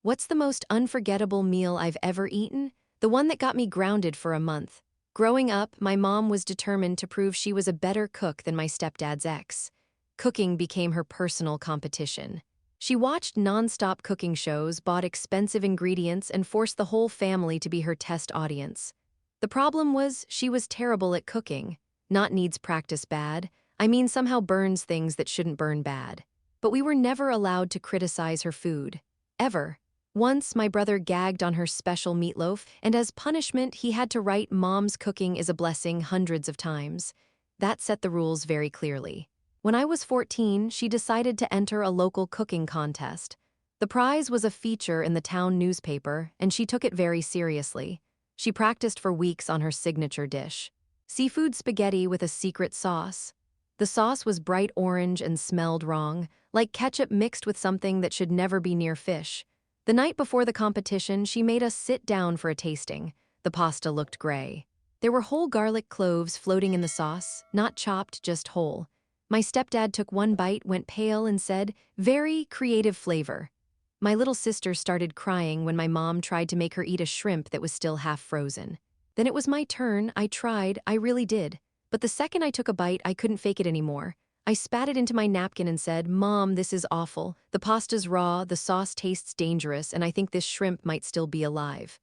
What's the most unforgettable meal I've ever eaten? The one that got me grounded for a month. Growing up, my mom was determined to prove she was a better cook than my stepdad's ex. Cooking became her personal competition. She watched nonstop cooking shows, bought expensive ingredients, and forced the whole family to be her test audience. The problem was she was terrible at cooking. Not needs practice bad. I mean somehow burns things that shouldn't burn bad. But we were never allowed to criticize her food. Ever. Once, my brother gagged on her special meatloaf, and as punishment, he had to write "Mom's cooking is a blessing" hundreds of times. That set the rules very clearly. When I was 14, she decided to enter a local cooking contest. The prize was a feature in the town newspaper, and she took it very seriously. She practiced for weeks on her signature dish: seafood spaghetti with a secret sauce. The sauce was bright orange and smelled wrong, like ketchup mixed with something that should never be near fish. The night before the competition, she made us sit down for a tasting. The pasta looked gray. There were whole garlic cloves floating in the sauce, not chopped, just whole. My stepdad took one bite, went pale, and said, "Very creative flavor." My little sister started crying when my mom tried to make her eat a shrimp that was still half frozen. Then it was my turn. I tried, I really did. But the second I took a bite, I couldn't fake it anymore. I spat it into my napkin and said, "Mom, this is awful. The pasta's raw, the sauce tastes dangerous, and I think this shrimp might still be alive."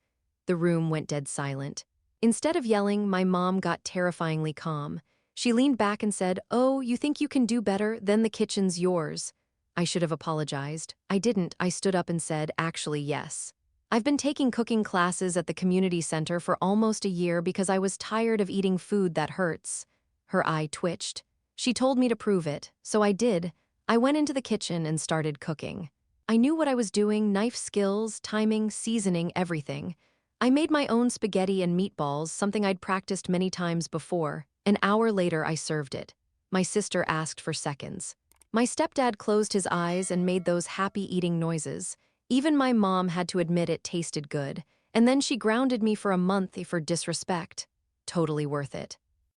The room went dead silent. Instead of yelling, my mom got terrifyingly calm. She leaned back and said, "Oh, you think you can do better? Then the kitchen's yours." I should have apologized. I didn't. I stood up and said, "Actually, yes. I've been taking cooking classes at the community center for almost a year because I was tired of eating food that hurts." Her eye twitched. She told me to prove it, so I did. I went into the kitchen and started cooking. I knew what I was doing: knife skills, timing, seasoning, everything. I made my own spaghetti and meatballs, something I'd practiced many times before. An hour later, I served it. My sister asked for seconds. My stepdad closed his eyes and made those happy eating noises. Even my mom had to admit it tasted good. And then she grounded me for a month for disrespect. Totally worth it.